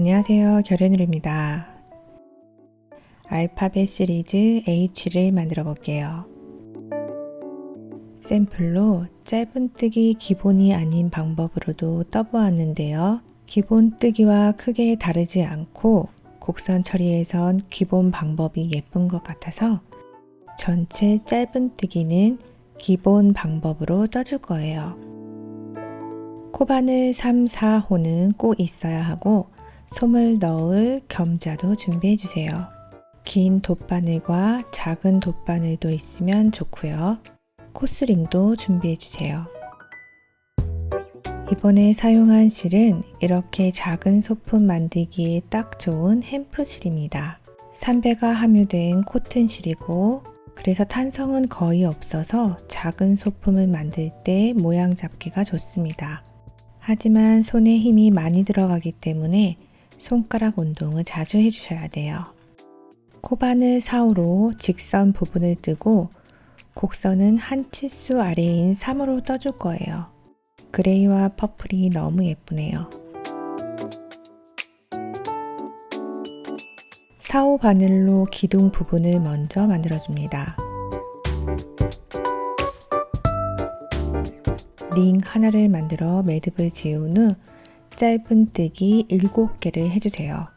안녕하세요. 결의누리입니다. 알파벳 시리즈 H를 만들어 볼게요. 샘플로 짧은뜨기 기본이 아닌 방법으로도 떠보았는데요. 기본뜨기와 크게 다르지 않고 곡선 처리에선 기본 방법이 예쁜 것 같아서 전체 짧은뜨기는 기본 방법으로 떠줄 거예요. 코바늘 3, 4호는 꼭 있어야 하고 솜을 넣을 겸자도 준비해 주세요. 긴 돗바늘과 작은 돗바늘도 있으면 좋고요. 코스링도 준비해 주세요. 이번에 사용한 실은 이렇게 작은 소품 만들기에 딱 좋은 햄프 실입니다. 3배가 함유된 코튼 실이고 그래서 탄성은 거의 없어서 작은 소품을 만들 때 모양 잡기가 좋습니다. 하지만 손에 힘이 많이 들어가기 때문에 손가락 운동을 자주 해주셔야 돼요. 코바늘 4호로 직선 부분을 뜨고 곡선은 한 치수 아래인 3으로 떠줄 거예요. 그레이와 퍼플이 너무 예쁘네요. 4호 바늘로 기둥 부분을 먼저 만들어줍니다. 링 하나를 만들어 매듭을 지은 후 짧은뜨기 7개를 해주세요.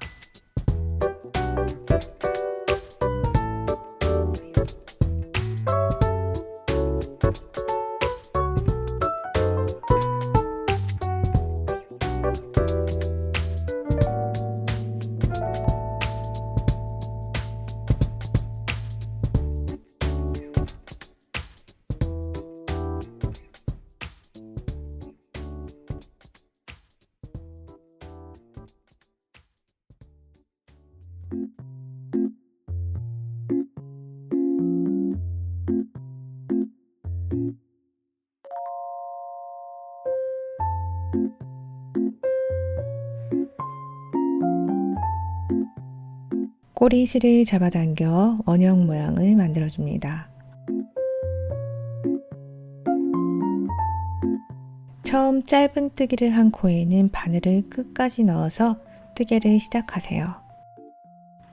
꼬리실을 잡아당겨 원형 모양을 만들어줍니다. 처음 짧은뜨기를 한 코에는 바늘을 끝까지 넣어서 뜨개를 시작하세요.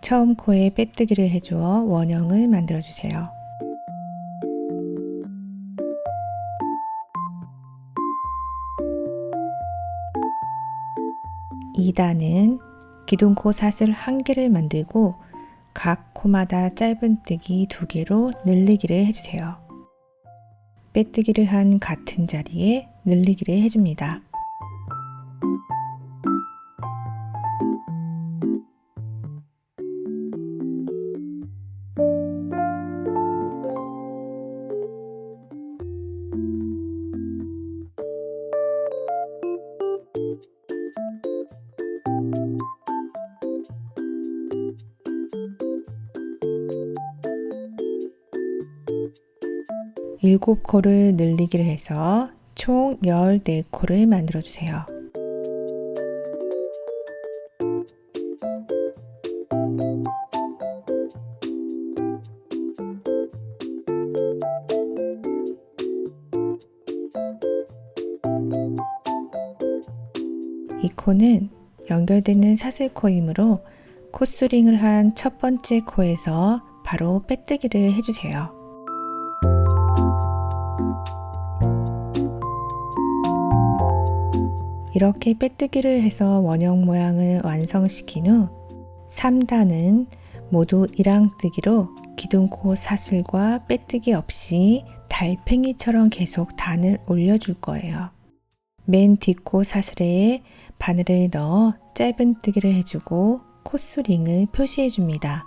처음 코에 빼뜨기를 해주어 원형을 만들어주세요. (2단은) 기둥코 사슬 1개를 만들고 각 코마다 짧은뜨기 2개로 늘리기를 해주세요. 빼뜨기를 한 같은 자리에 늘리기를 해줍니다. 일곱 코를 늘리기를 해서 총 14코를 만들어주세요. 이 코는 연결되는 사슬코이므로 코스링을 한 첫 번째 코에서 바로 빼뜨기를 해주세요. 이렇게 빼뜨기를 해서 원형 모양을 완성시킨 후 3단은 모두 일항뜨기로 기둥코 사슬과 빼뜨기 없이 달팽이처럼 계속 단을 올려줄 거예요. 맨 뒷코 사슬에 바늘을 넣어 짧은뜨기를 해주고 코스링을 표시해 줍니다.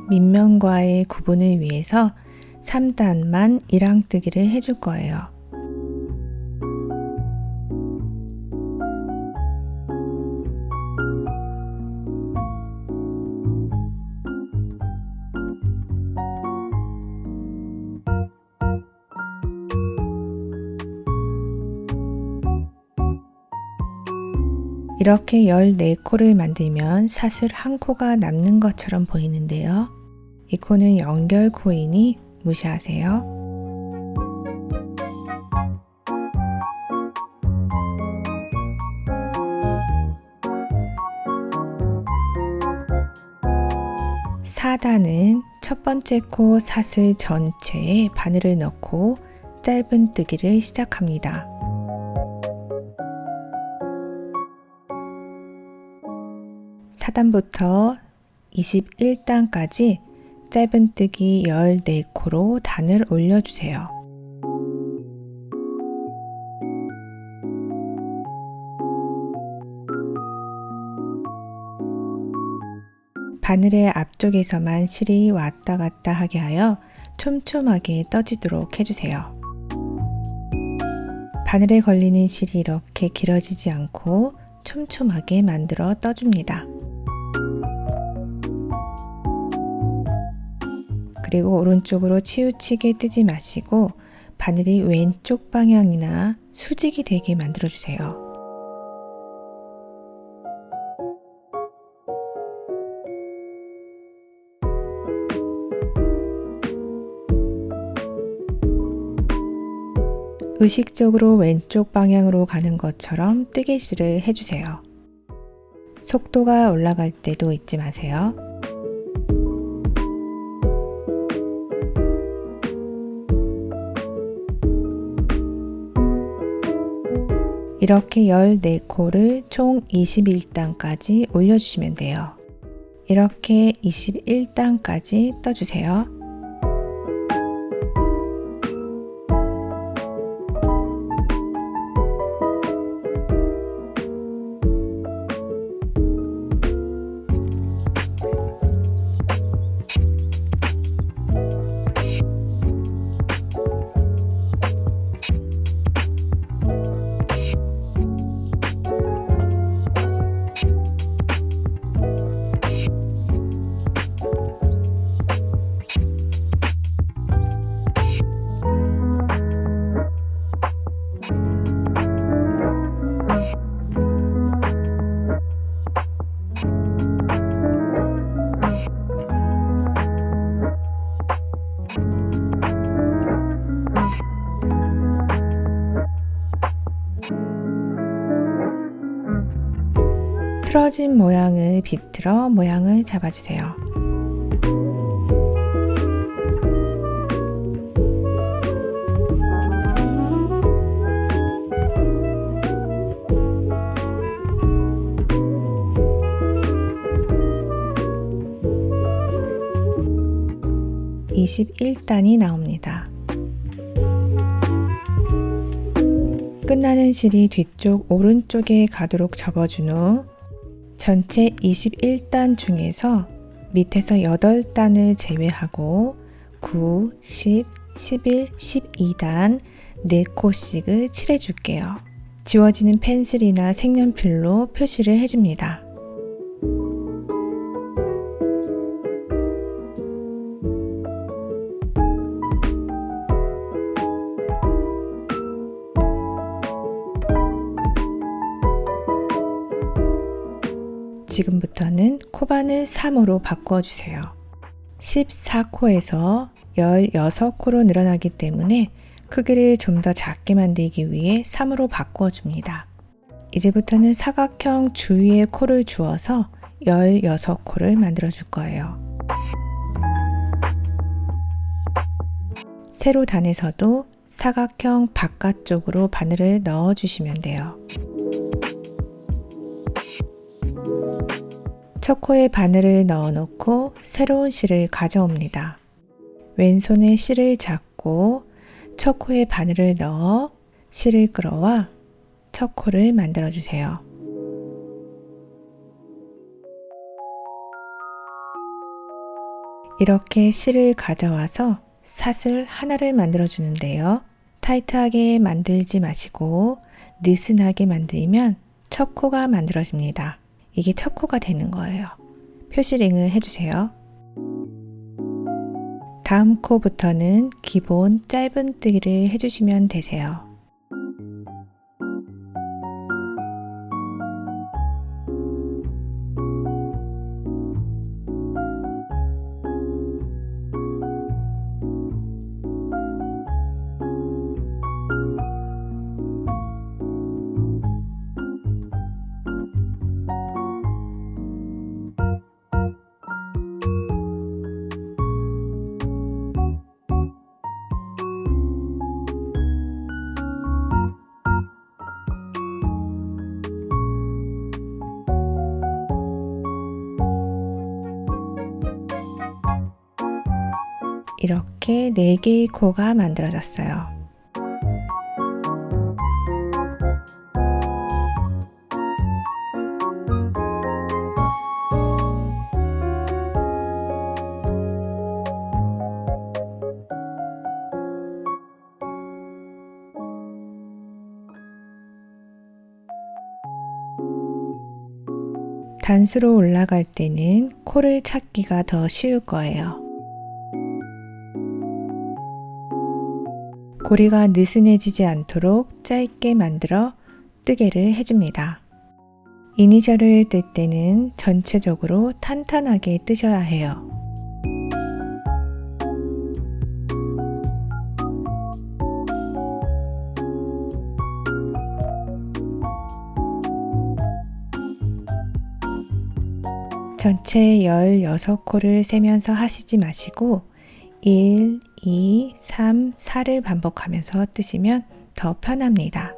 밑면과의 구분을 위해서 3단만 일항뜨기를 해줄 거예요. 이렇게 14코를 만들면 사슬 한 코가 남는 것처럼 보이는데요. 이 코는 연결코이니 무시하세요. 사단은 첫 번째 코 사슬 전체에 바늘을 넣고 짧은뜨기를 시작합니다. 사단부터 21단까지 짧은뜨기 14코로 단을 올려주세요. 바늘의 앞쪽에서만 실이 왔다 갔다 하게 하여 촘촘하게 떠지도록 해주세요. 바늘에 걸리는 실이 이렇게 길어지지 않고 촘촘하게 만들어 떠줍니다. 그리고 오른쪽으로 치우치게 뜨지 마시고 바늘이 왼쪽 방향이나 수직이 되게 만들어주세요. 의식적으로 왼쪽 방향으로 가는 것처럼 뜨개질을 해주세요. 속도가 올라갈 때도 잊지 마세요. 이렇게 14코를 총 21단까지 올려주시면 돼요. 이렇게 21단까지 떠주세요. 틀어진 모양을 비틀어 모양을 잡아주세요. (21단이) 나옵니다. 끝나는 실이 뒤쪽 오른쪽에 가도록 접어준 후 전체 21단 중에서 밑에서 8단을 제외하고 9, 10, 11, 12단 4코씩을 칠해줄게요. 지워지는 펜슬이나 색연필로 표시를 해줍니다. 지금부터는 코바늘 3호로 바꿔주세요. 14코에서 16코로 늘어나기 때문에 크기를 좀 더 작게 만들기 위해 3으로 바꿔줍니다. 이제부터는 사각형 주위에 코를 주어서 16코를 만들어 줄 거예요. 세로 단에서도 사각형 바깥쪽으로 바늘을 넣어 주시면 돼요. 첫 코에 바늘을 넣어 놓고 새로운 실을 가져옵니다. 왼손에 실을 잡고 첫 코에 바늘을 넣어 실을 끌어와 첫 코를 만들어 주세요. 이렇게 실을 가져와서 사슬 하나를 만들어 주는데요. 타이트하게 만들지 마시고 느슨하게 만들면 첫 코가 만들어집니다. 이게 첫 코가 되는 거예요. 표시링을 해주세요. 다음 코부터는 기본 짧은뜨기를 해주시면 되세요. 이렇게 4개의 코가 만들어졌어요. 단수로 올라갈 때는 코를 찾기가 더 쉬울 거예요. 고리가 느슨해지지 않도록 짧게 만들어 뜨개를 해줍니다. 이니셜을 뜰 때는 전체적으로 탄탄하게 뜨셔야 해요. 전체 16코를 세면서 하시지 마시고 1, 2, 3, 4를 반복하면서 뜨시면 더 편합니다.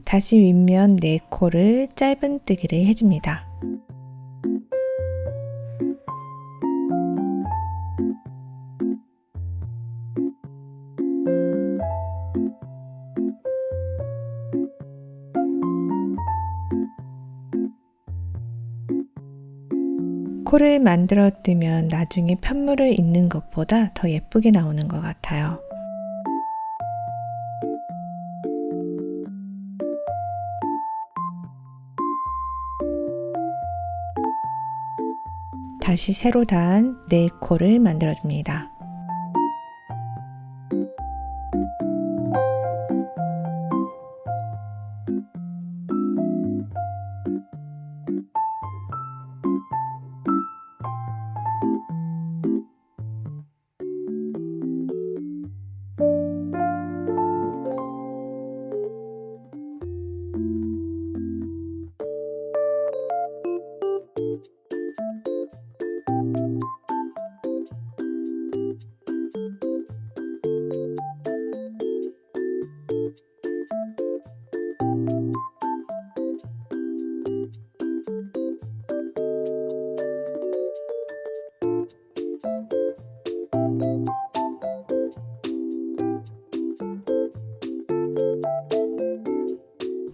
다시 윗면 4코를 짧은 뜨기를 해줍니다. 코를 만들어 뜨면 나중에 편물을 잇는 것보다 더 예쁘게 나오는 것 같아요. 다시 세로 단 4코를 만들어 줍니다.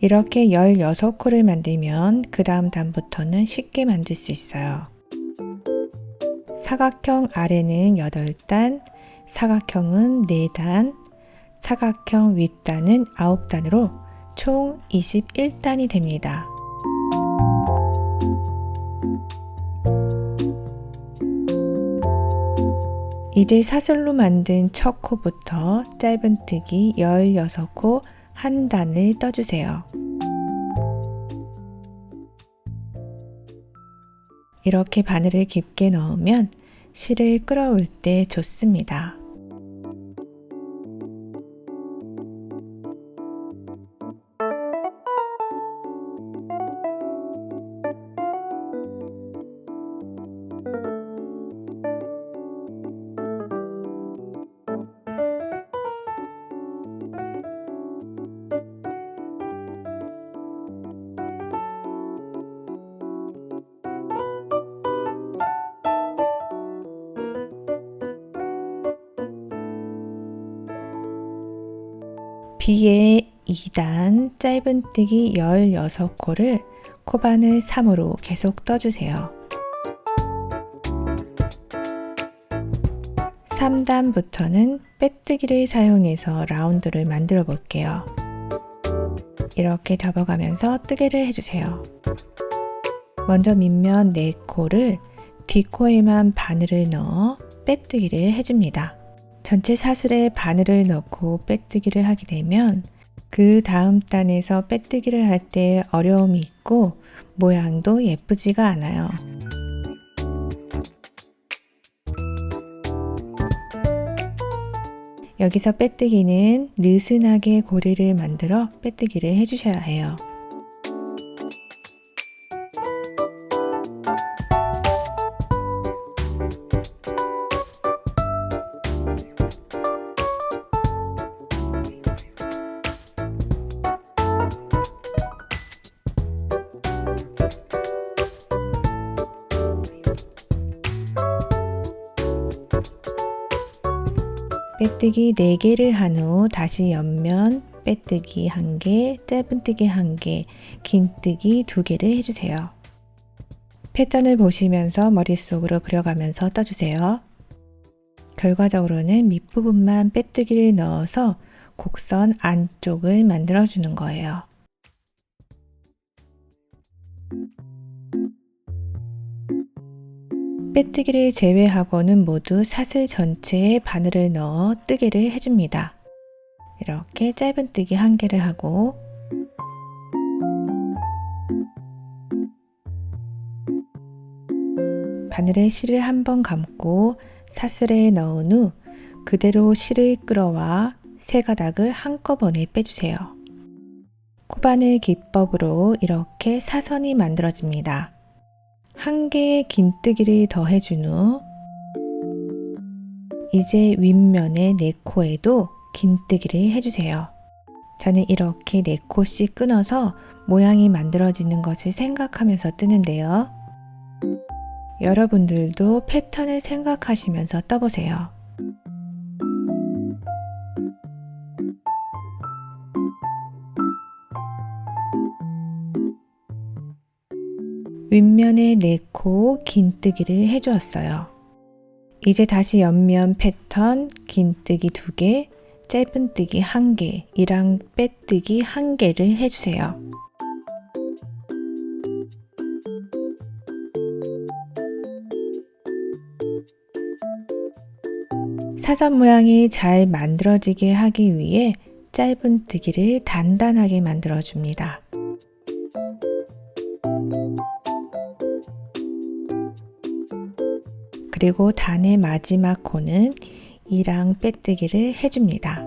이렇게 16코를 만들면 그 다음 단부터는 쉽게 만들 수 있어요. 사각형 아래는 8단, 사각형은 4단, 사각형 윗단은 9단으로 총 21단이 됩니다. 이제 사슬로 만든 첫 코부터 짧은뜨기 16코 한 단을 떠주세요. 이렇게 바늘을 깊게 넣으면 실을 끌어올 때 좋습니다. B의 2단 짧은뜨기 16코를 코바늘 3으로 계속 떠주세요. 3단부터는 빼뜨기를 사용해서 라운드를 만들어 볼게요. 이렇게 접어가면서 뜨개를 해주세요. 먼저 밑면 4코를 뒷코에만 바늘을 넣어 빼뜨기를 해줍니다. 전체 사슬에 바늘을 넣고 빼뜨기를 하게 되면 그 다음 단에서 빼뜨기를 할 때 어려움이 있고 모양도 예쁘지가 않아요. 여기서 빼뜨기는 느슨하게 고리를 만들어 빼뜨기를 해주셔야 해요. 빼뜨기 4개를 한 후 다시 옆면 빼뜨기 1개, 짧은뜨기 1개, 긴뜨기 2개를 해주세요. 패턴을 보시면서 머릿속으로 그려가면서 떠주세요. 결과적으로는 밑부분만 빼뜨기를 넣어서 곡선 안쪽을 만들어주는 거예요. 빼뜨기를 제외하고는 모두 사슬 전체에 바늘을 넣어 뜨개를 해줍니다. 이렇게 짧은뜨기 1개를 하고 바늘에 실을 한번 감고 사슬에 넣은 후 그대로 실을 끌어와 3가닥을 한꺼번에 빼주세요. 코바늘 기법으로 이렇게 사선이 만들어집니다. 1개의 긴뜨기를 더 해준 후 이제 윗면의 4코에도 긴뜨기를 해주세요. 저는 이렇게 4코씩 끊어서 모양이 만들어지는 것을 생각하면서 뜨는데요. 여러분들도 패턴을 생각하시면서 떠보세요. 윗면에 4코 긴뜨기를 해주었어요. 이제 다시 옆면 패턴 긴뜨기 2개, 짧은뜨기 1개, 이랑 빼뜨기 1개를 해주세요. 사선 모양이 잘 만들어지게 하기 위해 짧은뜨기를 단단하게 만들어줍니다. 그리고 단의 마지막 코는 이랑 빼뜨기를 해줍니다.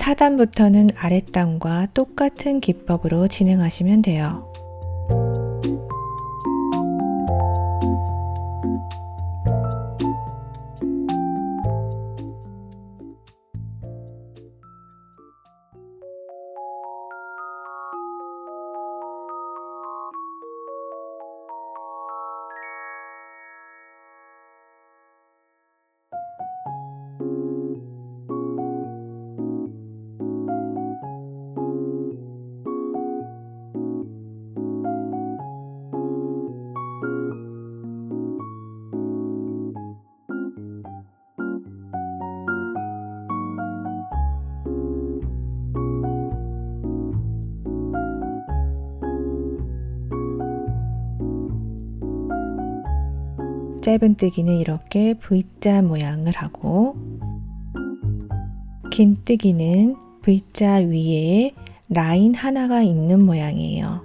하단부터는 아랫단과 똑같은 기법으로 진행하시면 돼요. 짧은뜨기는 이렇게 V자 모양을 하고 긴뜨기는 V자 위에 라인 하나가 있는 모양이에요.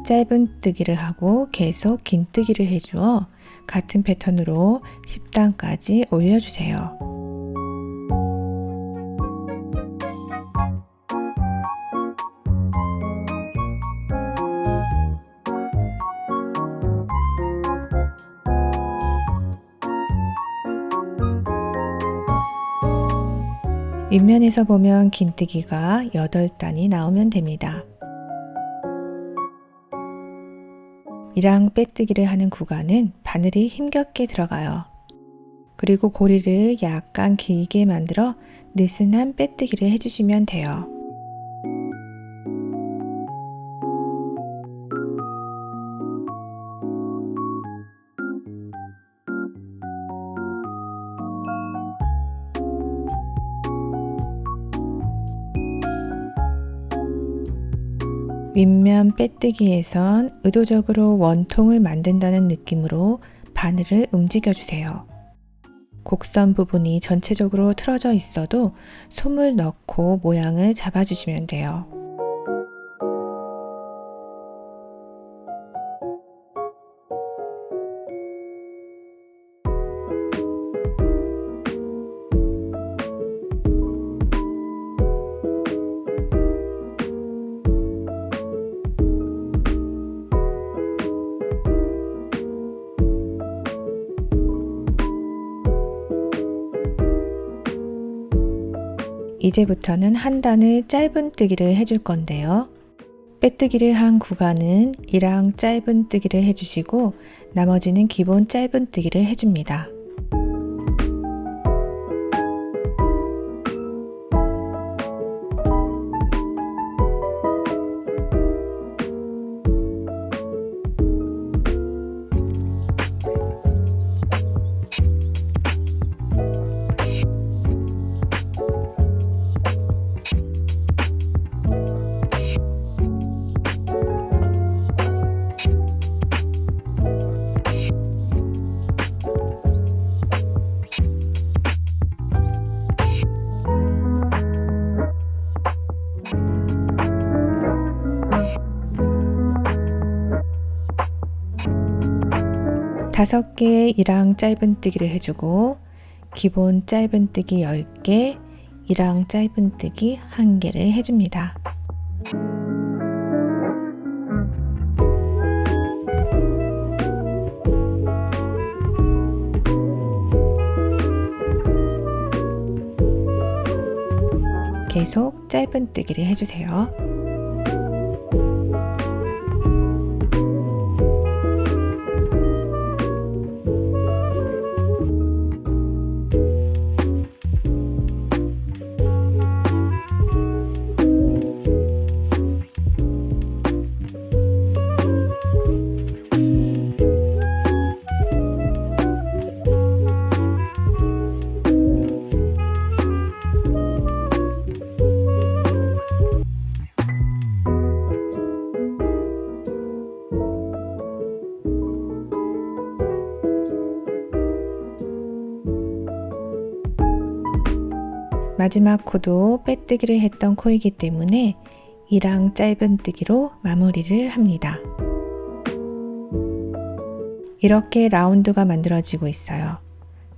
짧은뜨기를 하고 계속 긴뜨기를 해주어 같은 패턴으로 10단까지 올려주세요. 윗면에서 보면 긴뜨기가 8단이 나오면 됩니다. 이랑 빼뜨기를 하는 구간은 바늘이 힘겹게 들어가요. 그리고 고리를 약간 길게 만들어 느슨한 빼뜨기를 해주시면 돼요. 윗면 빼뜨기에선 의도적으로 원통을 만든다는 느낌으로 바늘을 움직여주세요. 곡선 부분이 전체적으로 틀어져 있어도 솜을 넣고 모양을 잡아주시면 돼요. 이제부터는 한 단을 짧은뜨기를 해줄 건데요. 빼뜨기를 한 구간은 이랑 짧은뜨기를 해주시고 나머지는 기본 짧은뜨기를 해줍니다. 다섯 개의 이랑 짧은뜨기를 해주고 기본 짧은뜨기 10개, 이랑 짧은뜨기 1개를 해줍니다. 계속 짧은뜨기를 해주세요. 마지막 코도 빼뜨기를 했던 코이기 때문에 이랑 짧은뜨기로 마무리를 합니다. 이렇게 라운드가 만들어지고 있어요.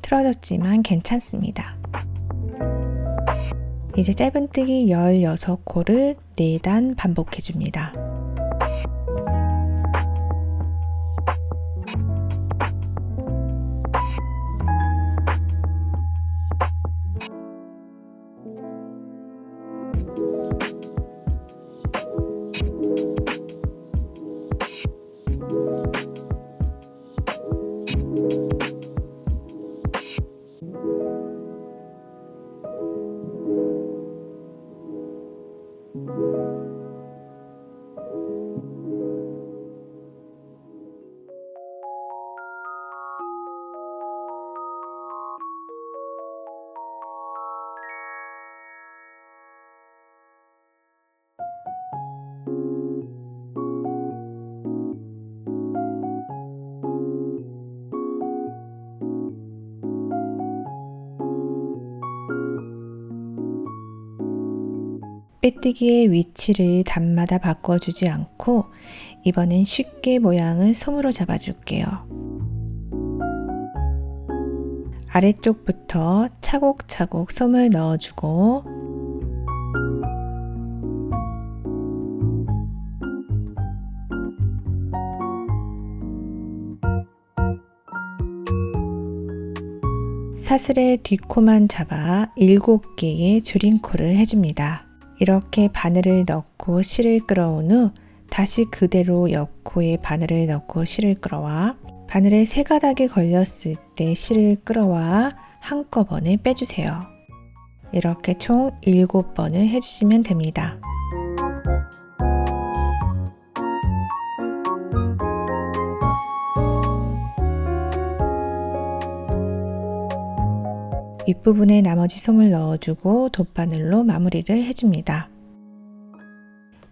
틀어졌지만 괜찮습니다. 이제 짧은뜨기 16코를 4단 반복해 줍니다. 빼뜨기의 위치를 단마다 바꿔주지 않고 이번엔 쉽게 모양을 솜으로 잡아줄게요. 아래쪽부터 차곡차곡 솜을 넣어주고 사슬의 뒷코만 잡아 7개의 줄임코를 해줍니다. 이렇게 바늘을 넣고 실을 끌어온 후 다시 그대로 옆코에 바늘을 넣고 실을 끌어와 바늘에 3가닥이 걸렸을 때 실을 끌어와 한꺼번에 빼주세요. 이렇게 총 7번을 해주시면 됩니다. 윗부분에 나머지 솜을 넣어주고 돗바늘로 마무리를 해줍니다.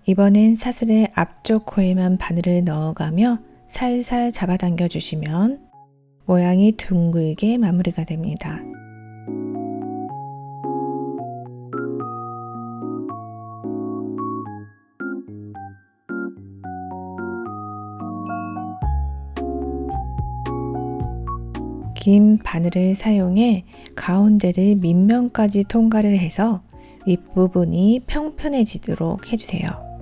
이번엔 사슬의 앞쪽 코에만 바늘을 넣어가며 살살 잡아당겨 주시면 모양이 둥글게 마무리가 됩니다. 긴 바늘을 사용해 가운데를 밑면까지 통과를 해서 윗부분이 평평해지도록 해주세요.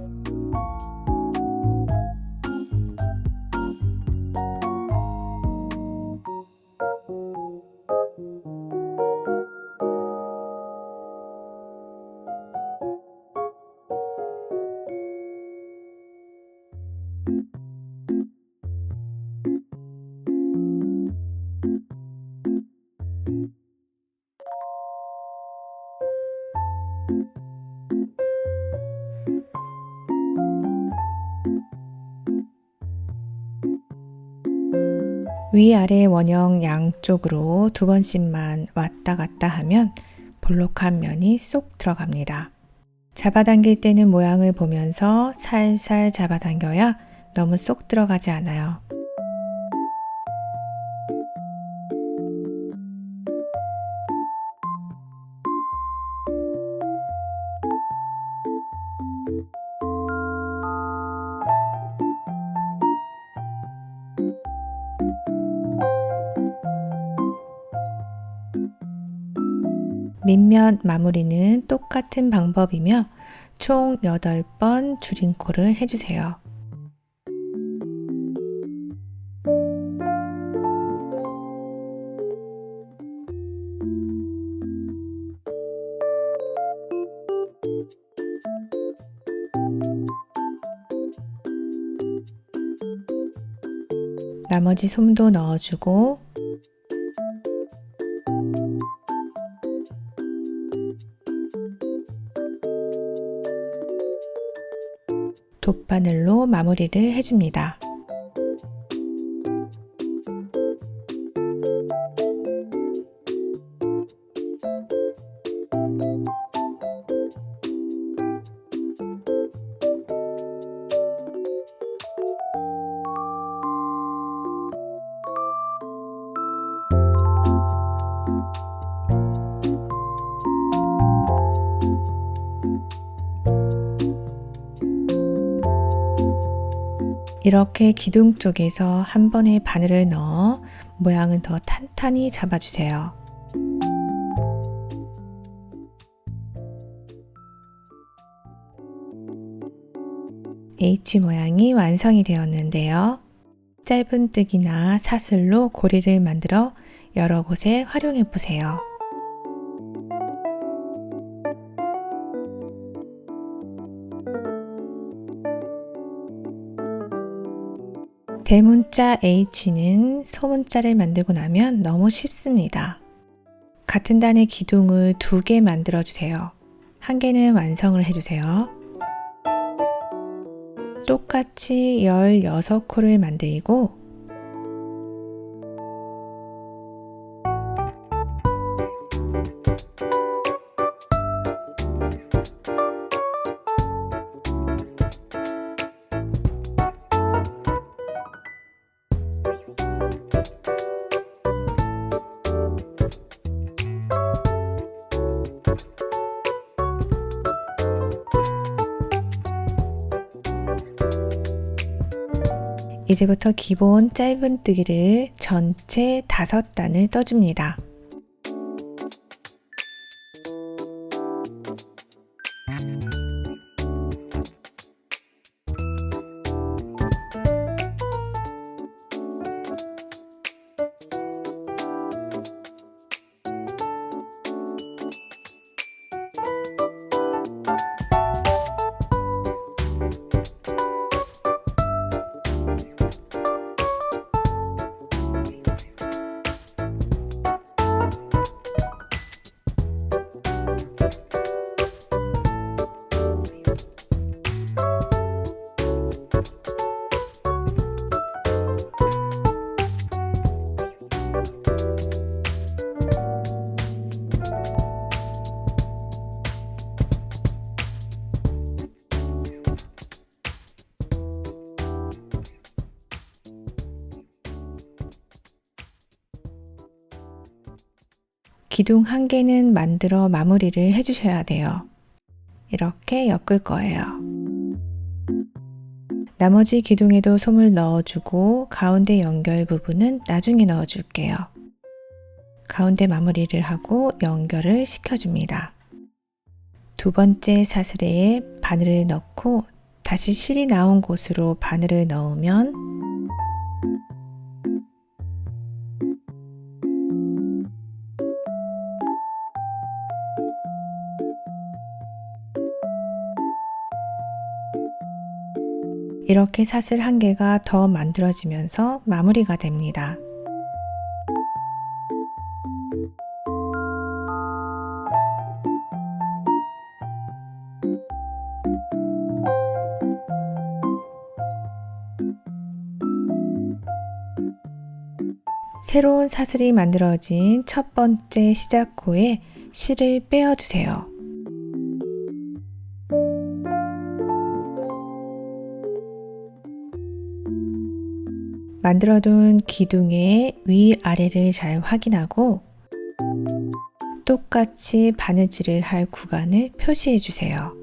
위아래 원형 양쪽으로 2번씩만 왔다 갔다 하면 볼록한 면이 쏙 들어갑니다. 잡아당길 때는 모양을 보면서 살살 잡아당겨야 너무 쏙 들어가지 않아요. 밑면 마무리는 똑같은 방법이며 총 8번 줄임코를 해주세요. 나머지 솜도 넣어주고 돗바늘로 마무리를 해줍니다. 이렇게 기둥 쪽에서 한 번에 바늘을 넣어 모양을 더 탄탄히 잡아주세요. H 모양이 완성이 되었는데요. 짧은뜨기나 사슬로 고리를 만들어 여러 곳에 활용해 보세요. 대문자 H는 소문자를 만들고 나면 너무 쉽습니다. 같은 단의 기둥을 2개 만들어 주세요. 한 개는 완성을 해주세요. 똑같이 16코를 만들고 이제부터 기본 짧은뜨기를 전체 5단을 떠줍니다. 기둥 한 개는 만들어 마무리를 해주셔야 돼요. 이렇게 엮을 거예요. 나머지 기둥에도 솜을 넣어주고 가운데 연결 부분은 나중에 넣어줄게요. 가운데 마무리를 하고 연결을 시켜줍니다. 2번째 사슬에 바늘을 넣고 다시 실이 나온 곳으로 바늘을 넣으면 이렇게 사슬 한 개가 더 만들어지면서 마무리가 됩니다. 새로운 사슬이 만들어진 첫 번째 시작코에 실을 빼어주세요. 만들어둔 기둥의 위아래를 잘 확인하고 똑같이 바느질을 할 구간을 표시해 주세요.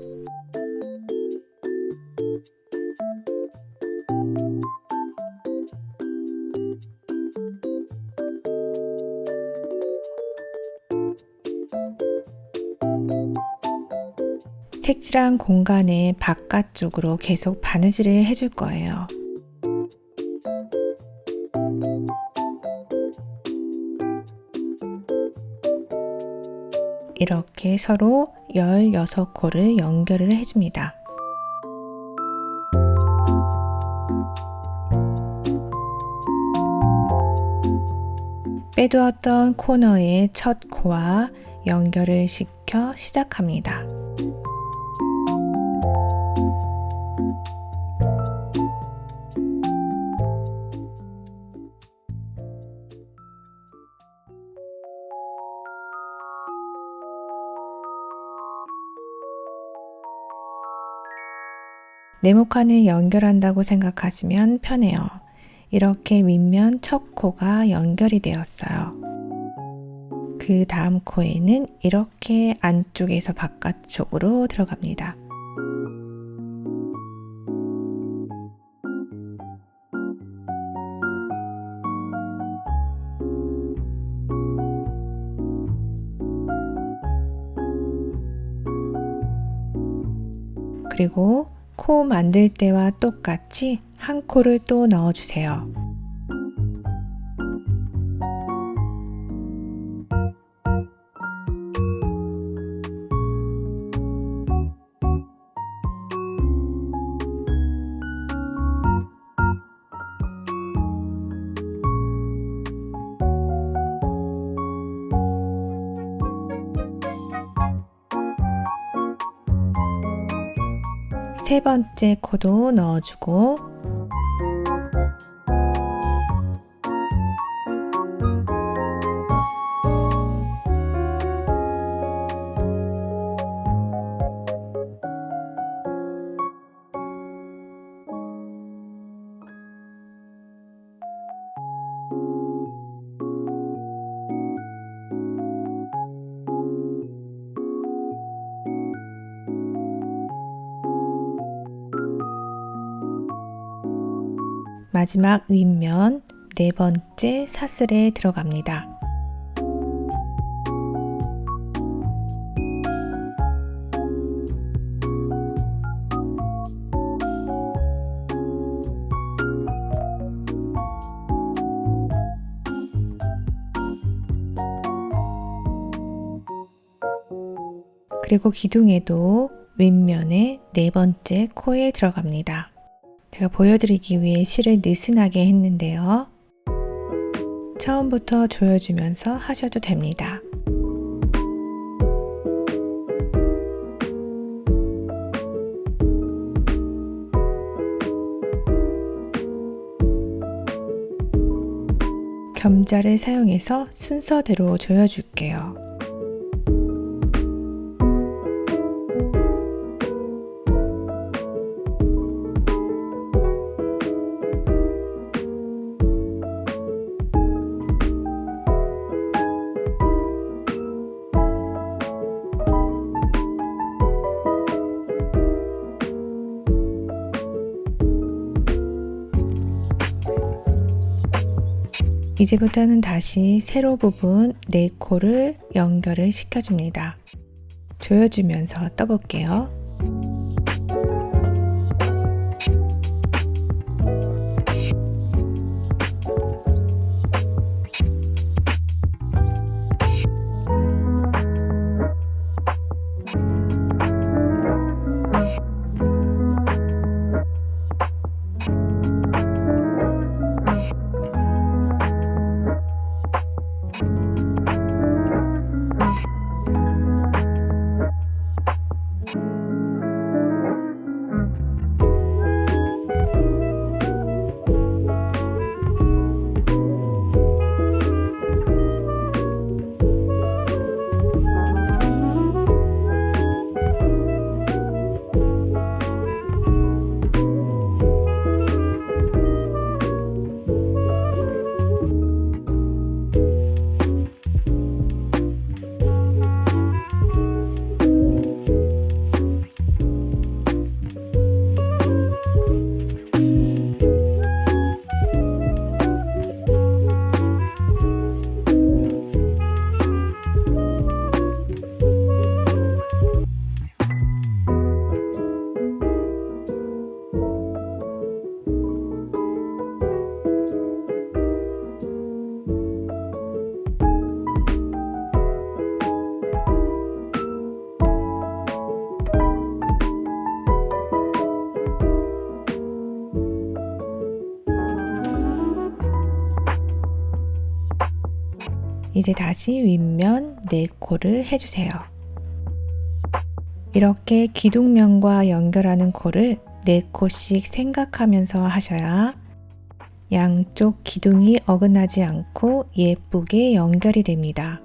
색칠한 공간의 바깥쪽으로 계속 바느질을 해줄 거예요. 이렇게 서로 16코를 연결을 해줍니다. 빼두었던 코너의 첫 코와 연결을 시켜 시작합니다. 네모칸을 연결한다고 생각하시면 편해요. 이렇게 윗면 첫 코가 연결이 되었어요. 그 다음 코에는 이렇게 안쪽에서 바깥쪽으로 들어갑니다. 그리고 코 만들 때와 똑같이 한 코를 또 넣어주세요. 세 번째 코도 넣어주고 마지막 윗면 네 번째 사슬에 들어갑니다. 그리고 기둥에도 윗면에 네 번째 코에 들어갑니다. 제가 보여드리기 위해 실을 느슨하게 했는데요. 처음부터 조여주면서 하셔도 됩니다. 겸자를 사용해서 순서대로 조여줄게요. 이제부터는 다시 세로 부분 4코를 연결을 시켜줍니다. 조여주면서 떠볼게요. 이제 다시 윗면 4코를 해주세요. 이렇게 기둥면과 연결하는 코를 4코씩 생각하면서 하셔야 양쪽 기둥이 어긋나지 않고 예쁘게 연결이 됩니다.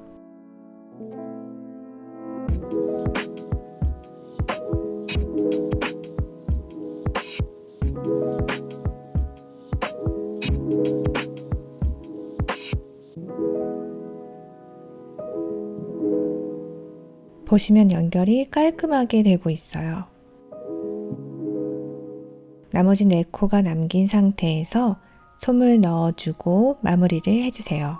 보시면 연결이 깔끔하게 되고 있어요. 나머지 4코가 남긴 상태에서 솜을 넣어주고 마무리를 해주세요.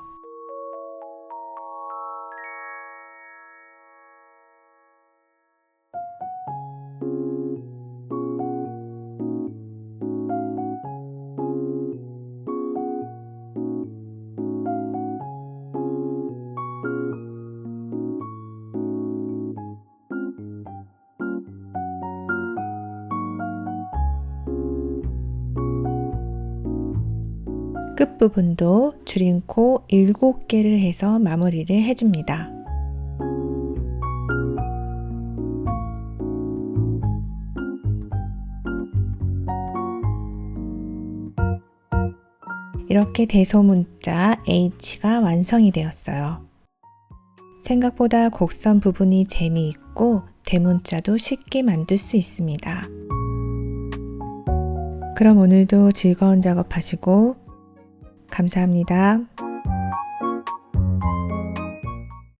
끝부분도 줄임코 7개를 해서 마무리를 해줍니다. 이렇게 대소문자 H가 완성이 되었어요. 생각보다 곡선 부분이 재미있고 대문자도 쉽게 만들 수 있습니다. 그럼 오늘도 즐거운 작업하시고 감사합니다.